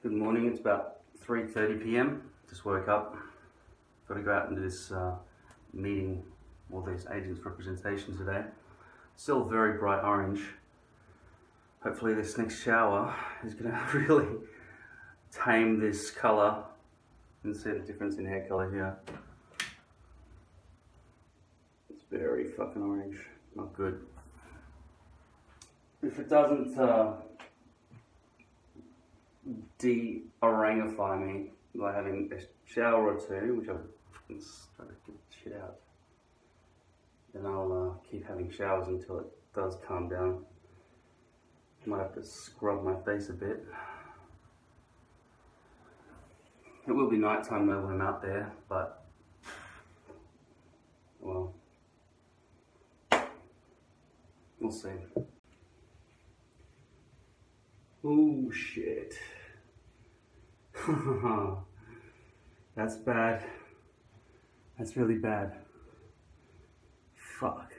Good morning, it's about 3:30 p.m. Just woke up. Got to go out and do this meeting, all these agents' representation today. Still very bright orange. Hopefully this next shower is going to really tame this colour. You can see the difference in hair colour here. It's very fucking orange, not good. If it doesn't de-orangify me by having a shower or two, which I'm trying to get shit out, then I'll keep having showers until it does calm down. Might have to scrub my face a bit. It will be nighttime though when I'm out there, but well, we'll see. Oh shit. That's bad. That's really bad. Fuck.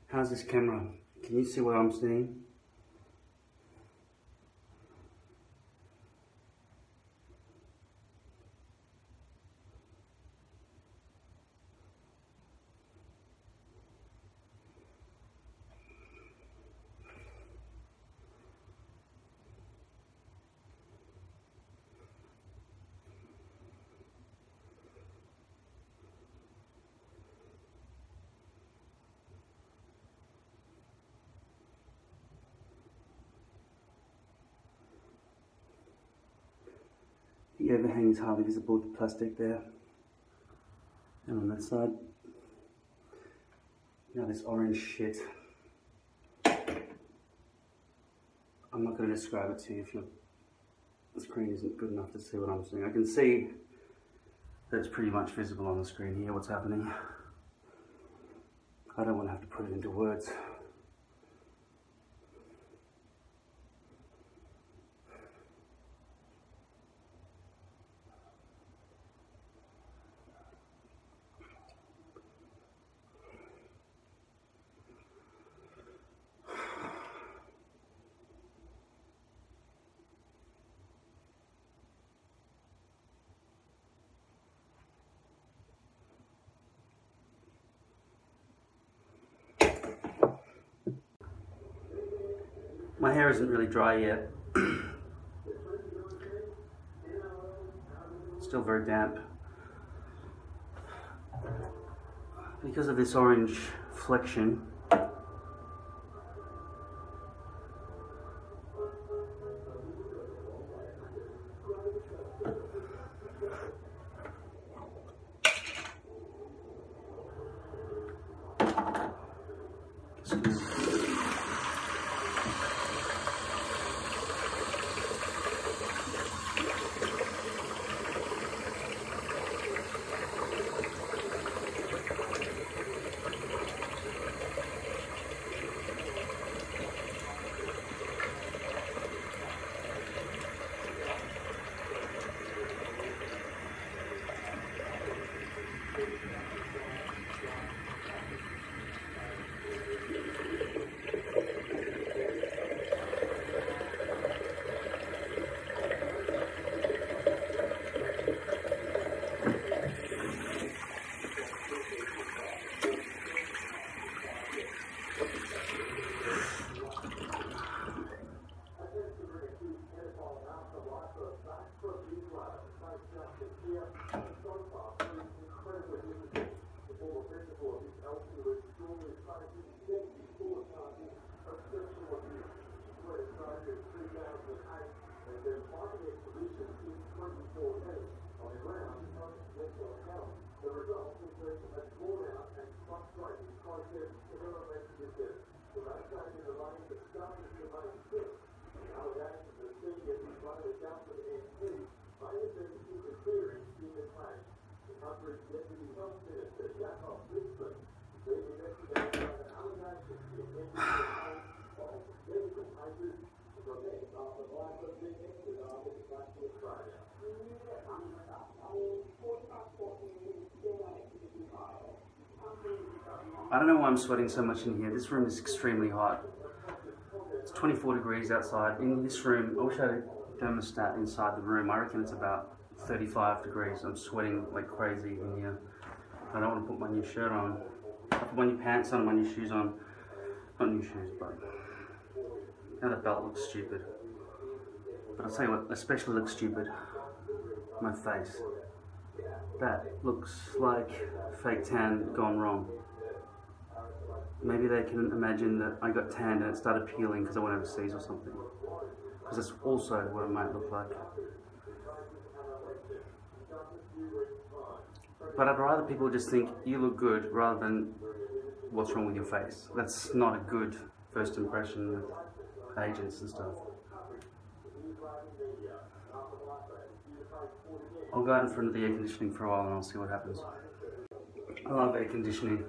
How's this camera? Can you see what I'm seeing? The overhang is hardly visible with the plastic there. And on that side, now this orange shit. I'm not going to describe it to you if the screen isn't good enough to see what I'm seeing. I can see that it's pretty much visible on the screen here, what's happening. I don't want to have to put it into words. My hair isn't really dry yet. Still very damp. Because of this orange flexion, I don't know why I'm sweating so much in here. This room is extremely hot. It's 24 degrees outside. In this room, I wish I had a thermostat inside the room. I reckon it's about 35 degrees. I'm sweating like crazy in here. I don't want to put my new shirt on. I put my new pants on, my new shoes on. Not new shoes, but now the belt looks stupid. But I'll tell you what, especially looks stupid. My face. That looks like fake tan gone wrong. Maybe they can imagine that I got tanned and it started peeling because I went overseas or something. Because that's also what it might look like. But I'd rather people just think you look good rather than what's wrong with your face. That's not a good first impression with agents and stuff. I'll go out in front of the air conditioning for a while and I'll see what happens. I love air conditioning.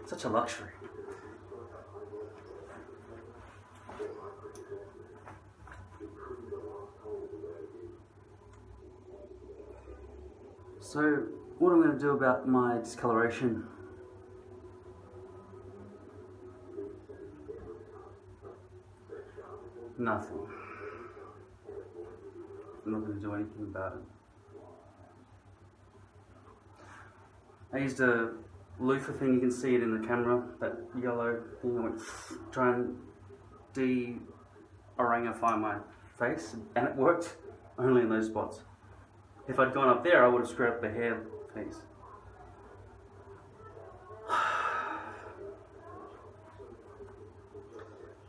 Such a luxury. So, what I'm going to do about my discoloration? Nothing. I'm not going to do anything about it. I used a loofah thing, you can see it in the camera, that yellow thing. I went try and de-orangify my face, and it worked only in those spots. If I'd gone up there, I would have screwed up the hair piece.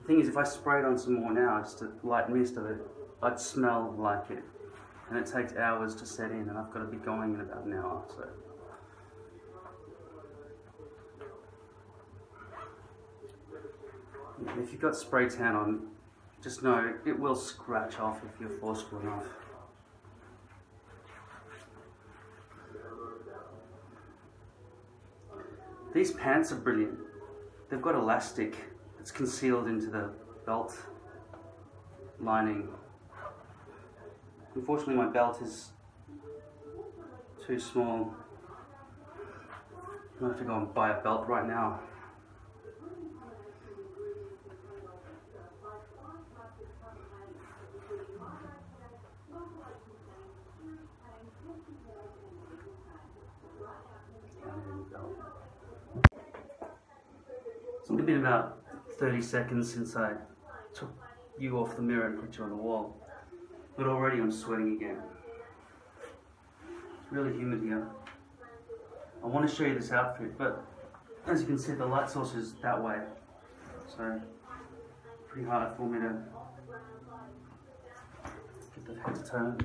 The thing is, if I sprayed on some more now, just a light mist of it, I'd smell like it. And it takes hours to set in, and I've got to be going in about an hour, so. If you've got spray tan on, just know it will scratch off if you're forceful enough. These pants are brilliant. They've got elastic that's concealed into the belt lining. Unfortunately, my belt is too small. I'm gonna have to go and buy a belt right now. It's only been about 30 seconds since I took you off the mirror and put you on the wall, but already I'm sweating again. It's really humid here. I want to show you this outfit, but as you can see, the light source is that way, so pretty hard for me to get the head to turn.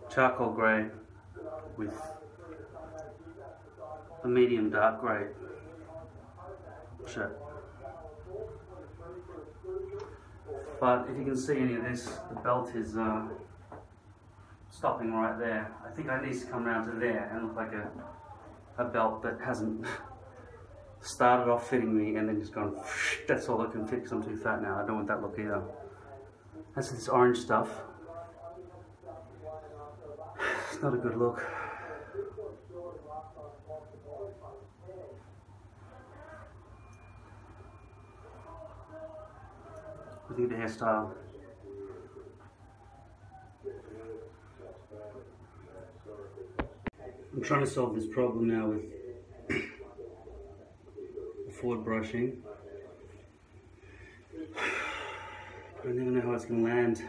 Charcoal grey with a medium dark grey shirt. But if you can see any of this, the belt is stopping right there. I think I need to come around to there and look like a belt that hasn't started off fitting me and then just gone, that's all I can fit because I'm too fat now. I don't want that look either. That's this orange stuff. It's not a good look. I think the hairstyle. I'm trying to solve this problem now with forward brushing. I never know how it's going to land.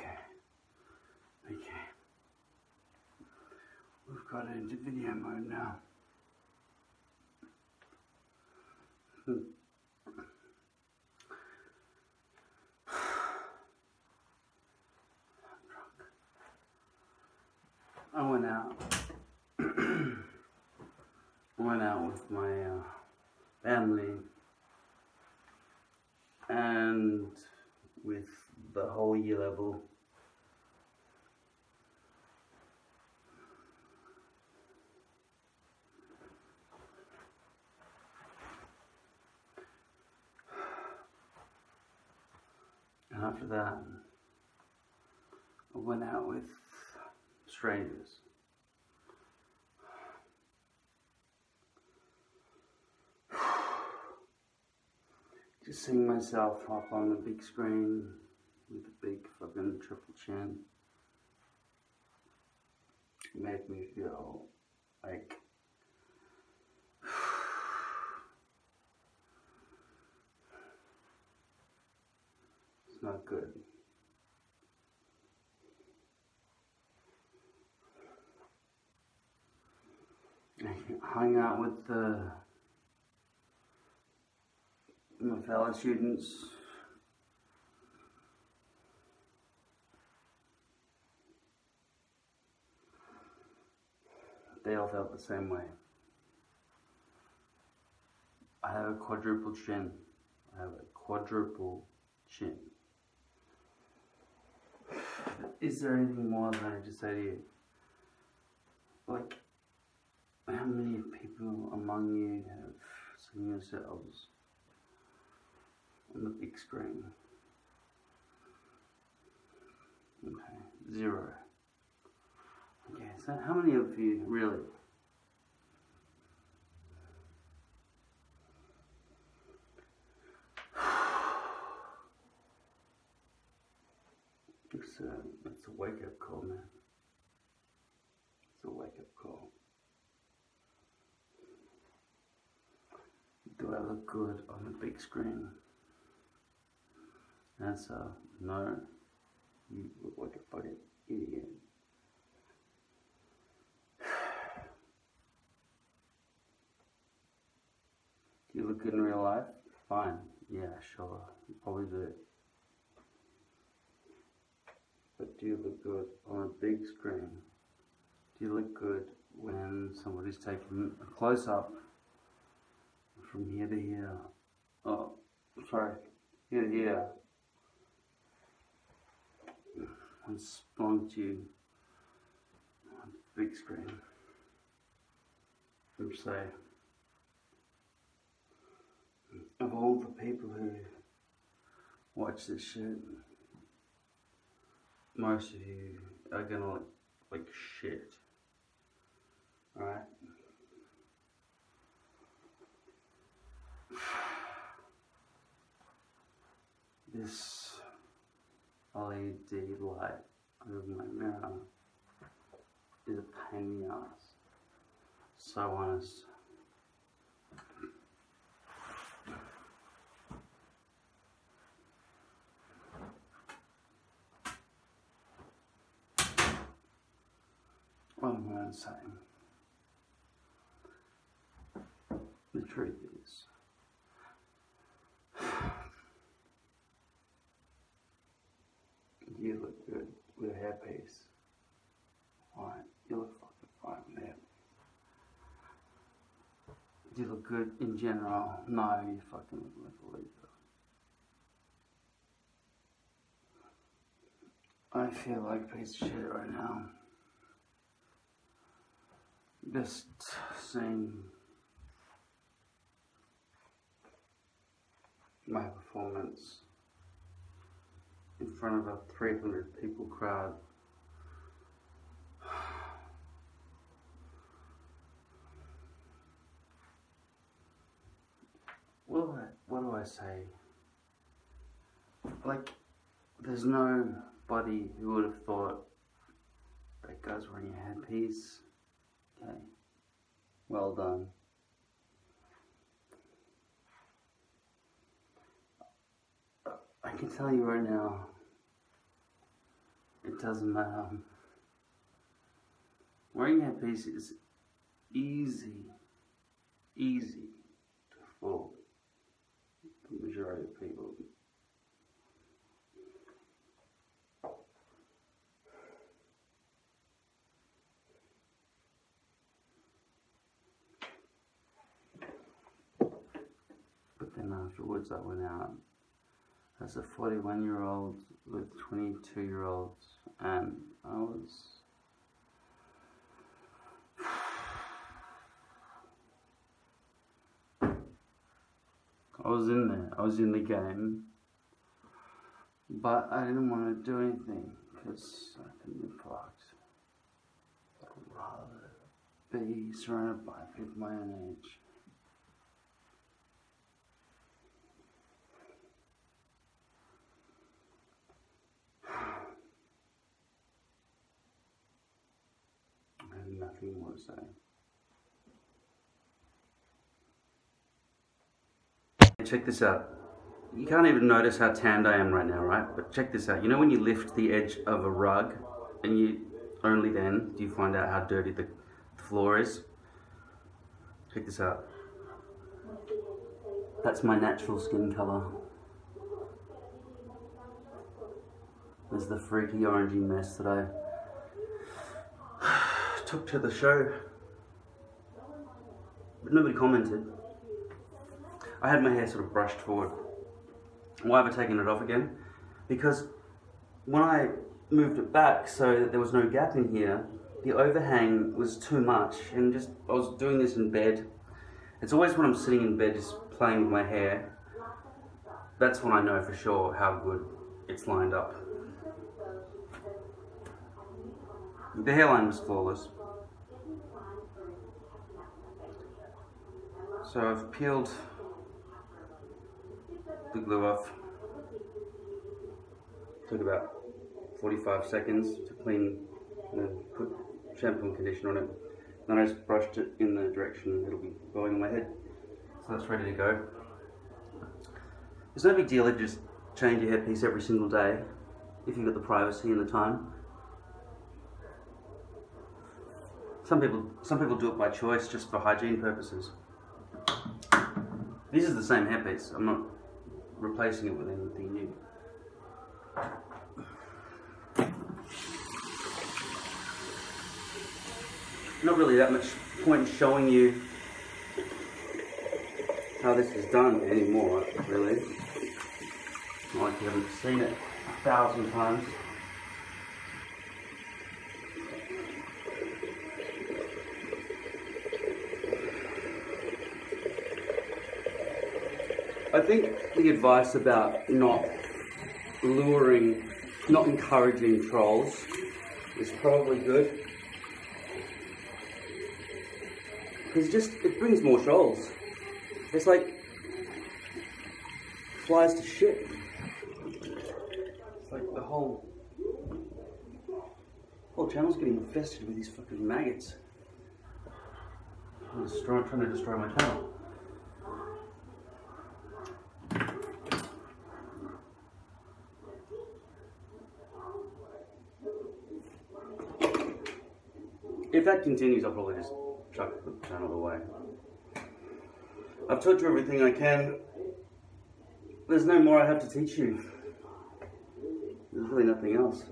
Okay. Okay. We've got it into video mode now. I went out. With my family and with the whole year level. And after that, I went out with strangers. Just seeing myself up on the big screen with a big fucking triple chin made me feel like it's not good. I hung out with my fellow students. They all felt the same way. I have a quadruple chin. I have a quadruple chin. Is there anything more that I just say to you? Like, how many people among you have seen yourselves on the big screen? Okay, 0. Okay, so how many of you really? It's a wake-up call, man. It's a wake-up call. Do I look good on the big screen? Answer, no. You look like a fucking idiot. Do you look good in real life? Fine. Yeah, sure. You probably do. But do you look good on a big screen? Do you look good when somebody's taking a close-up from here to here? Oh, sorry. Here to here. And splunked you on the big screen. And say, of all the people who watch this shit, most of you are gonna look like shit. Alright? This LED light over my mirror is a pain in the ass. So honest. What am I saying? The truth is, you look good with a hairpiece. Alright, you look fucking fine with a hairpiece. Do you look good in general? No, you fucking look like a loser. I feel like a piece of shit right now. Just seeing my performance in front of a 300 people crowd. What do I say? Like, there's nobody who would have thought that guy's wearing a headpiece. Okay, well done. I can tell you right now, doesn't matter. Wearing a hairpiece is easy for the majority of people. But then afterwards I went out as a 41-year-old with 22-year-olds, and I was in there, I was in the game, but I didn't want to do anything because I couldn't be fucked. I'd rather be surrounded by people my own age. I have nothing more to say. Check this out. You can't even notice how tanned I am right now, right? But check this out. You know when you lift the edge of a rug and only then do you find out how dirty the floor is? Check this out. That's my natural skin color. There's the freaky orangey mess that I took to the show. But nobody commented. I had my hair sort of brushed forward. Why have I taken it off again? Because when I moved it back so that there was no gap in here, the overhang was too much, and I was doing this in bed. It's always when I'm sitting in bed just playing with my hair, that's when I know for sure how good it's lined up. The hairline was flawless. So I've peeled the glue off. Took about 45 seconds to clean and put shampoo and conditioner on it. Then I just brushed it in the direction it'll be going on my head. So that's ready to go. It's no big deal if you just change your hairpiece every single day if you've got the privacy and the time. Some people do it by choice just for hygiene purposes. This is the same hairpiece. I'm not replacing it with anything new. Not really that much point in showing you how this is done anymore, really. Not like you haven't seen it 1,000 times. I think the advice about not encouraging trolls is probably good. Because it brings more trolls. It's like flies to shit. It's like the whole channel's getting infested with these fucking maggots. I'm trying to destroy my channel. If that continues, I'll probably just chuck the channel away. I've taught you everything I can. There's no more I have to teach you. There's really nothing else.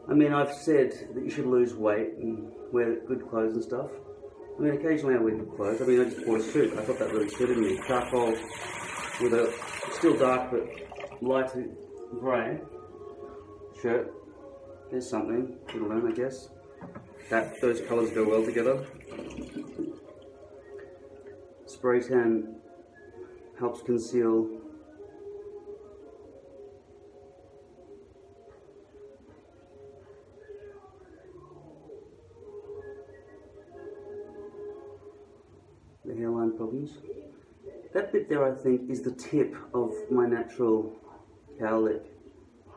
I mean, I've said that you should lose weight and wear good clothes and stuff. I mean, occasionally I wear good clothes. I mean, I just bought a suit. I thought that really suited me. Charcoal with a still dark but lighter grey shirt. There's something. Little learn, I guess. Those colours go well together. Spray tan helps conceal the hairline problems. That bit there, I think, is the tip of my natural cowlick.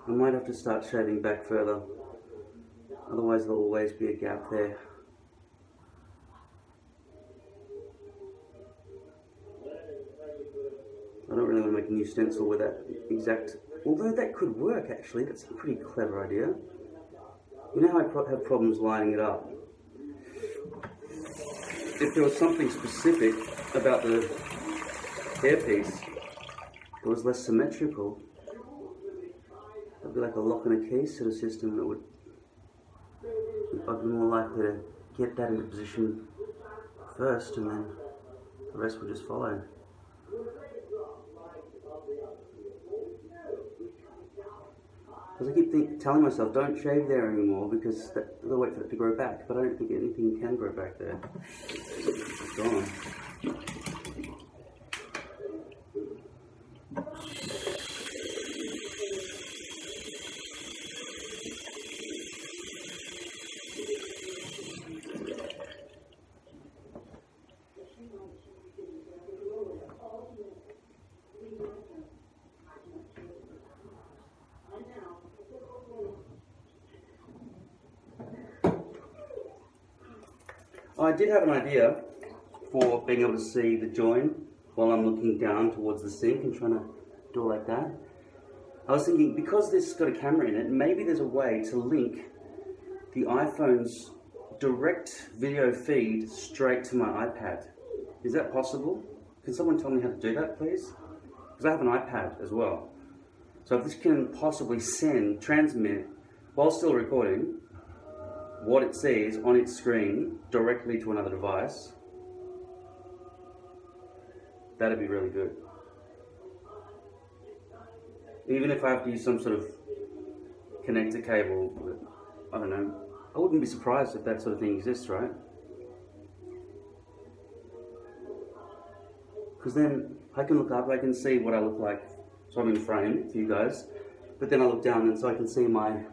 I might have to start shaving back further, otherwise there'll always be a gap there. I don't really want to make a new stencil with that exact, although that could work actually. That's a pretty clever idea. You know how I have problems lining it up? If there was something specific about the hairpiece that was less symmetrical, it'd be like a lock and a key sort of system, and I'd be more likely to get that into position first, and then the rest would just follow. Because I keep telling myself, don't shave there anymore, because they'll wait for it to grow back, but I don't think anything can grow back there. It's gone. I did have an idea for being able to see the join while I'm looking down towards the sink and trying to do it like that. I was thinking, because this has got a camera in it, maybe there's a way to link the iPhone's direct video feed straight to my iPad. Is that possible? Can someone tell me how to do that, please? Because I have an iPad as well. So if this can possibly transmit, while still recording, what it sees on its screen directly to another device, that'd be really good. Even if I have to use some sort of connector cable, I don't know, I wouldn't be surprised if that sort of thing exists, right? Because then I can look up, I can see what I look like, so I'm in frame for you guys, but then I look down and so I can see my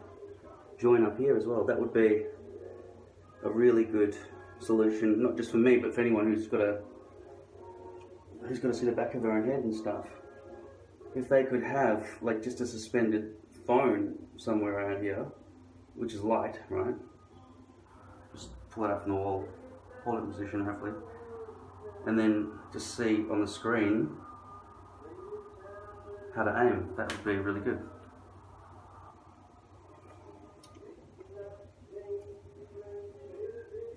join up here as well. That would be a really good solution, not just for me, but for anyone who's got to see the back of their own head and stuff. If they could have like just a suspended phone somewhere around here, which is light, right? Just pull it up from the wall, hold it in position hopefully, and then just see on the screen how to aim. That would be really good.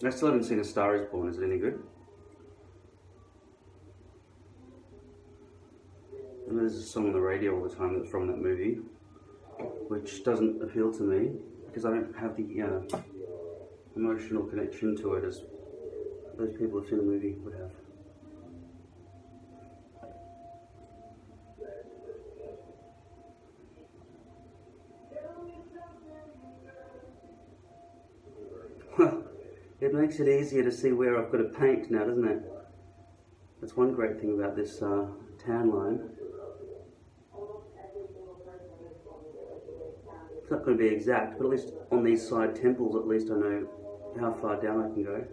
I still haven't seen A Star Is Born. Is it any good? And there's a song on the radio all the time that's from that movie, which doesn't appeal to me because I don't have the emotional connection to it as those people who've seen the movie would have. Well, it makes it easier to see where I've got to paint now, doesn't it? That's one great thing about this tan line. It's not going to be exact, but at least on these side temples, at least I know how far down I can go.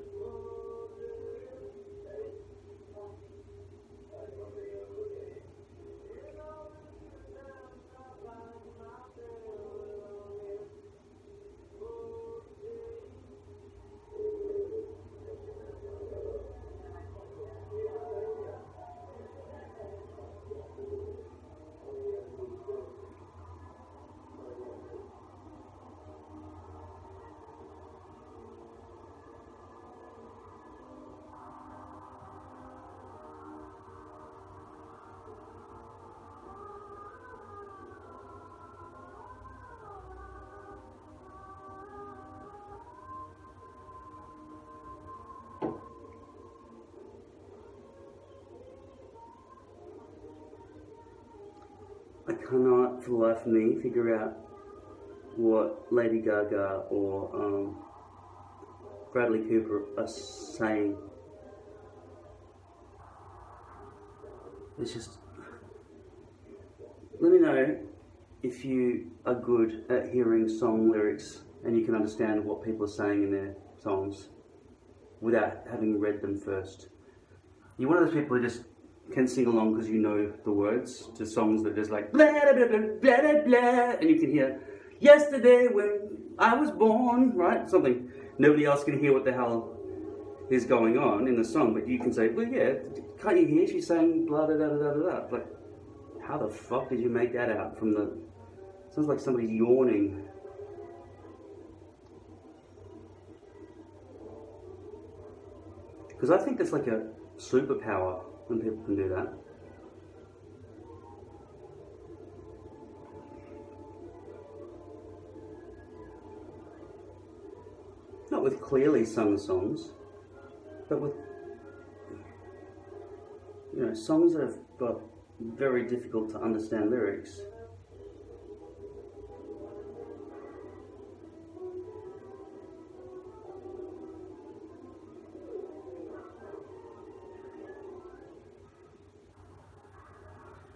I cannot for the life of me figure out what Lady Gaga or Bradley Cooper are saying. It's just, let me know if you are good at hearing song lyrics and you can understand what people are saying in their songs without having read them first. You're one of those people who just can sing along because you know the words to songs that are just like blah blah blah blah blah blah, and you can hear yesterday when I was born, right? Something. Nobody else can hear what the hell is going on in the song, but you can say, well, yeah, can't you hear? She's saying blah blah blah blah blah. Like, how the fuck did you make that out from the? Sounds like somebody's yawning. Because I think that's like a superpower when people can do that. Not with clearly sung songs, but with, you know, songs that have got very difficult to understand lyrics.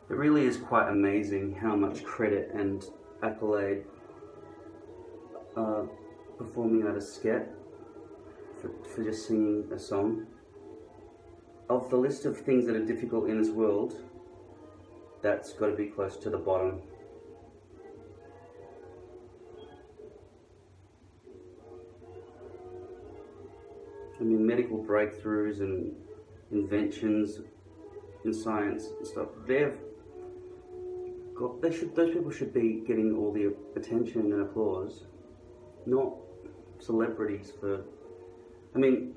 It really is quite amazing how much credit and accolade performing artists get for just singing a song. Of the list of things that are difficult in this world, that's got to be close to the bottom. I mean, medical breakthroughs and inventions in science and stuff, those people should be getting all the attention and applause, not celebrities for, I mean,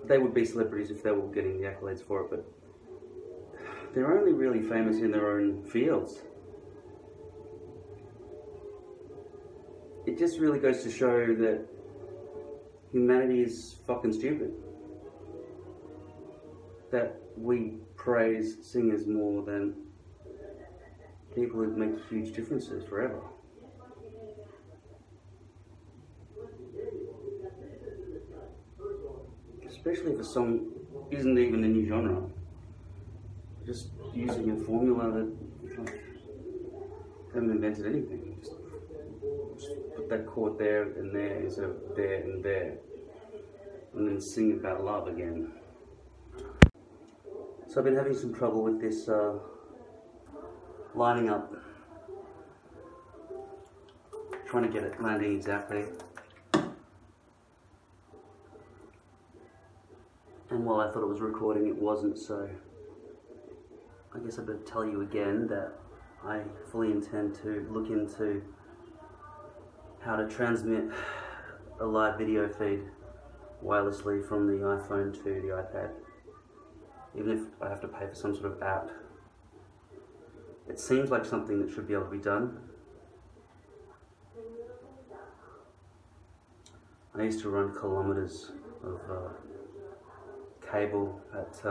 they would be celebrities if they were getting the accolades for it, but they're only really famous in their own fields. It just really goes to show that humanity is fucking stupid. That we praise singers more than people who make huge differences forever. Especially if a song isn't even a new genre. Just using a formula that haven't invented anything. Just put that chord there and there instead of there and there. And then sing about love again. So I've been having some trouble with this lining up. Trying to get it landing exactly. And while I thought it was recording, it wasn't, so I guess I better tell you again that I fully intend to look into how to transmit a live video feed wirelessly from the iPhone to the iPad, even if I have to pay for some sort of app. It seems like something that should be able to be done. I used to run kilometers of cable at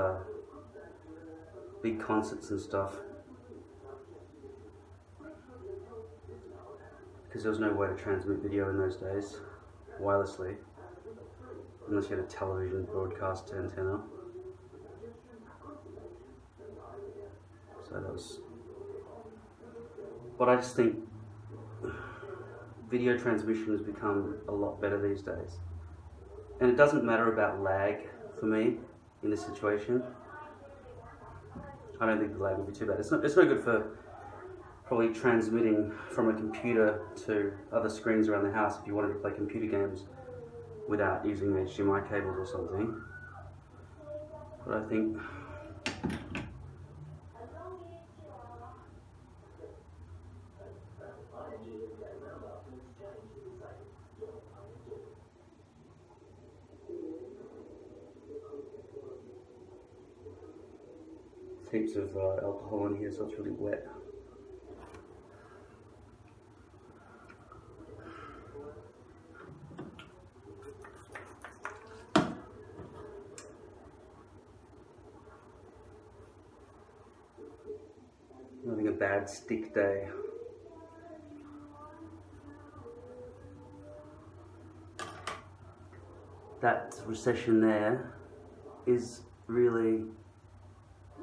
big concerts and stuff, because there was no way to transmit video in those days wirelessly unless you had a television broadcast antenna. So that was, but I just think video transmission has become a lot better these days, and it doesn't matter about lag for me in this situation. I don't think the lag would be too bad. It's no good for probably transmitting from a computer to other screens around the house if you wanted to play computer games without using HDMI cables or something. But I think heaps of alcohol in here, so it's really wet. I'm having a bad stick day. That recession there is really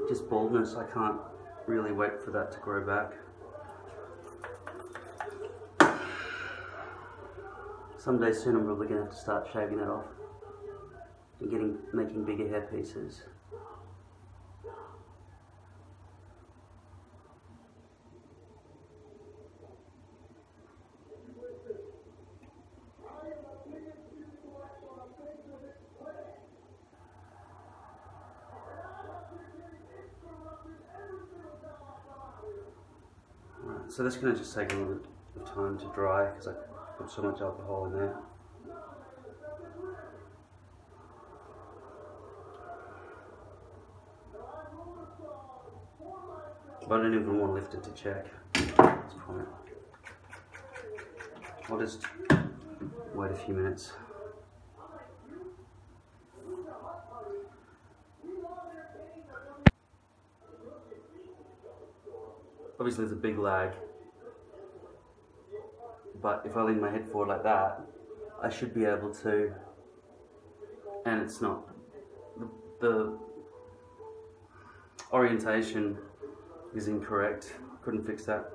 just baldness. I can't really wait for that to grow back. Someday soon I'm probably going to have to start shaving it off and making bigger hair pieces. So this is going to just take a little bit of time to dry because I put so much alcohol in there. But I don't even want to lift it to check. That's fine. I'll just wait a few minutes. Obviously there's a big lag, but if I lean my head forward like that, I should be able to, and it's not. The orientation is incorrect, couldn't fix that.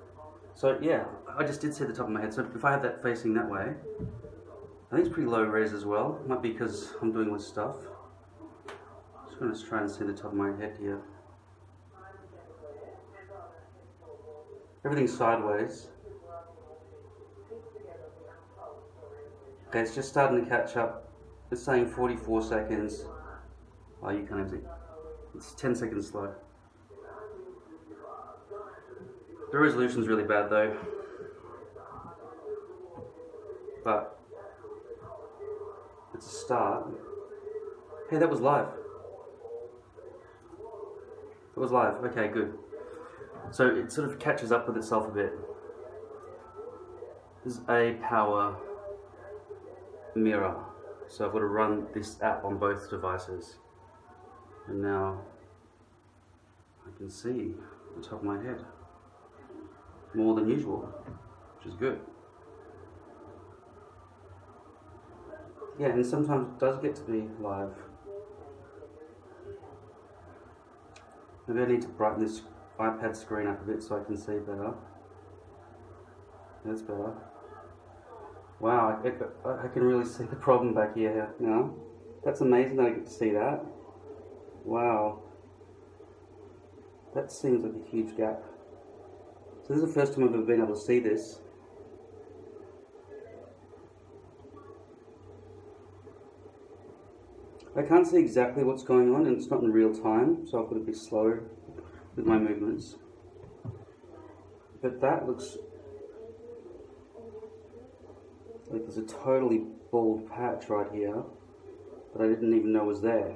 So yeah, I just did see the top of my head, so if I had that facing that way, I think it's pretty low res as well, might be because I'm doing with stuff. Just going to try and see the top of my head here. Everything's sideways. Okay, it's just starting to catch up. It's saying 44 seconds. Oh, you can't even see. It's 10 seconds slow. The resolution's really bad though. But it's a start. Hey, that was live. It was live. Okay, good. So it sort of catches up with itself a bit. This is a power mirror. So I've got to run this app on both devices. And now I can see the top of my head more than usual, which is good. Yeah, and sometimes it does get to be live. Maybe I need to brighten this iPad screen up a bit so I can see better. That's better. Wow, I can really see the problem back here now. That's amazing that I get to see that. Wow. That seems like a huge gap. So this is the first time I've ever been able to see this. I can't see exactly what's going on and it's not in real time, so I've got to be slow with my movements. But that looks like there's a totally bald patch right here that I didn't even know was there.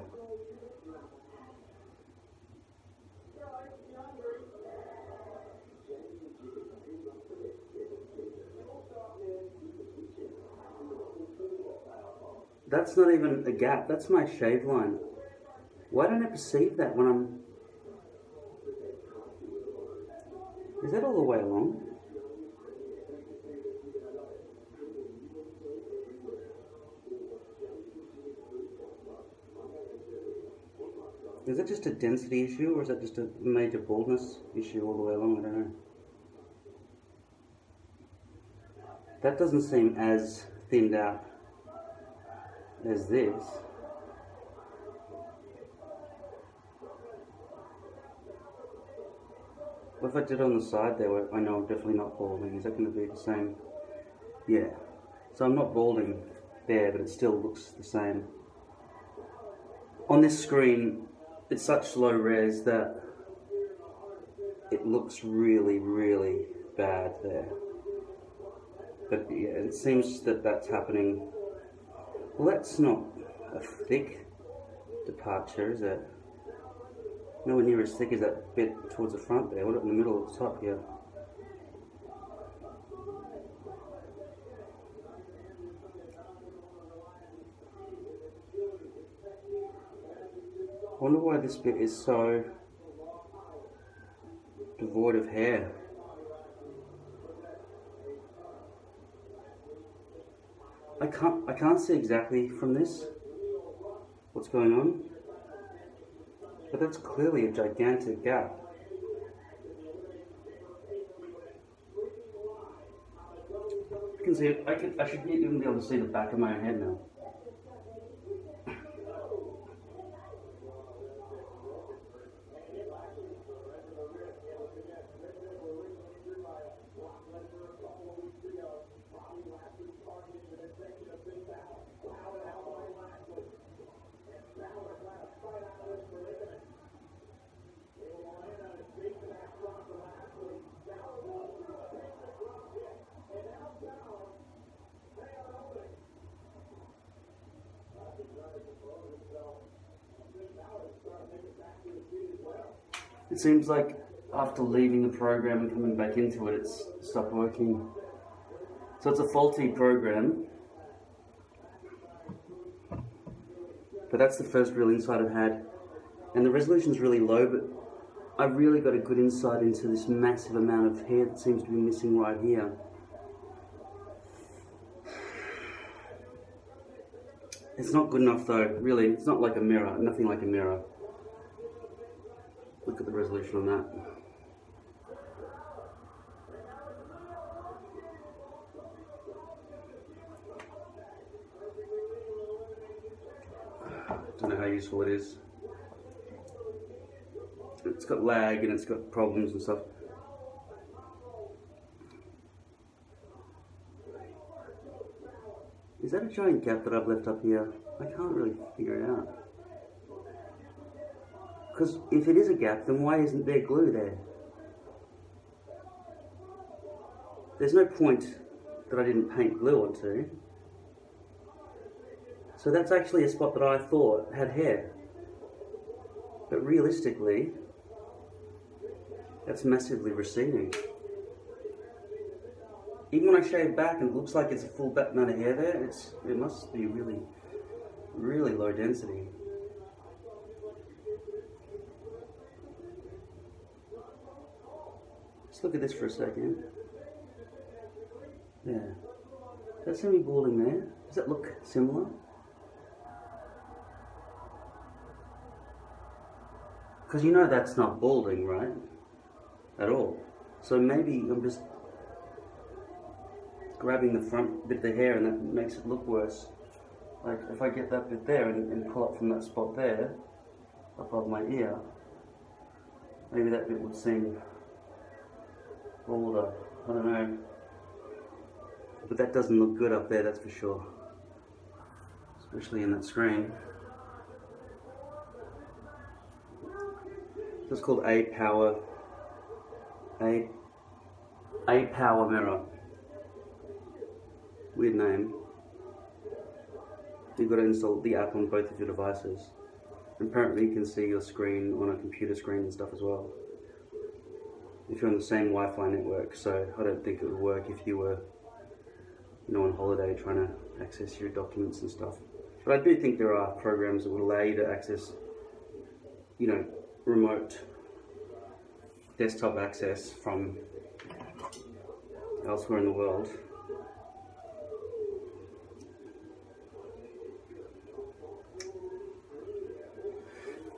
That's not even a gap, that's my shave line. Why don't I perceive that when I'm... Is that all the way along? Is that just a density issue or is that just a major baldness issue all the way along? I don't know. That doesn't seem as thinned out as this. What if I did it on the side there where I know I'm definitely not balding? Is that going to be the same? Yeah. So I'm not balding there, but it still looks the same. On this screen, it's such low res that it looks really, really bad there. But yeah, it seems that that's happening. Well, that's not a thick departure, is it? Nowhere near as thick as that bit towards the front there. What about in the middle at the top here? I wonder why this bit is so devoid of hair. I can't see exactly from this what's going on, but that's clearly a gigantic gap. You can see it. I should even be able to see the back of my own head now. It seems like after leaving the program and coming back into it, it's stopped working. So it's a faulty program. But that's the first real insight I've had. And the resolution's really low, but I've really got a good insight into this massive amount of hair that seems to be missing right here. It's not good enough though, really. It's not like a mirror, nothing like a mirror. Look at the resolution on that. Don't know how useful it is. It's got lag and it's got problems and stuff. Is that a giant gap that I've left up here? I can't really figure it out. Because if it is a gap, then why isn't there glue there? There's no point that I didn't paint glue onto. So that's actually a spot that I thought had hair. But realistically, that's massively receding. Even when I shave back and it looks like it's a full amount of hair there, it must be really, really low density. Let's look at this for a second. Yeah. That's semi-balding there. Does that look similar? Because you know that's not balding, right? At all. So maybe I'm just grabbing the front bit of the hair and that makes it look worse. Like if I get that bit there and pull up from that spot there, above my ear, maybe that bit would seem balder. I don't know. But that doesn't look good up there, that's for sure. Especially in that screen. It's called a power mirror. Weird name. You've got to install the app on both of your devices. And apparently you can see your screen on a computer screen and stuff as well. If you're on the same Wi-Fi network, so I don't think it would work if you were, you know, on holiday trying to access your documents and stuff. But I do think there are programs that would allow you to access, you know, remote desktop access from elsewhere in the world.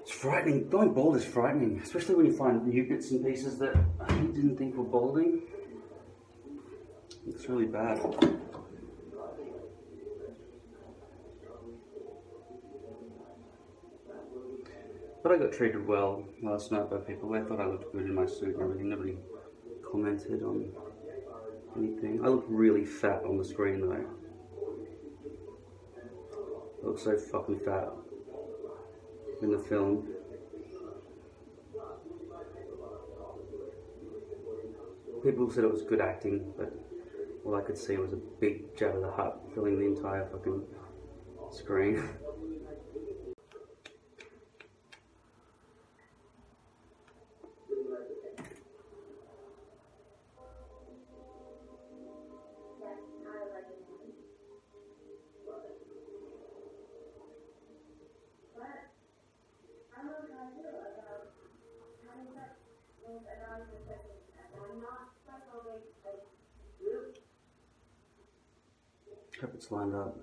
It's frightening. Going bald is frightening, especially when you find new bits and pieces that you didn't think were balding. It's really bad. But I got treated well last night by people. They thought I looked good in my suit and everything. Nobody commented on anything. I look really fat on the screen though. I look so fucking fat in the film. People said it was good acting, but all I could see was a big Jabba the Hutt filling the entire fucking screen. Hope it's lined up.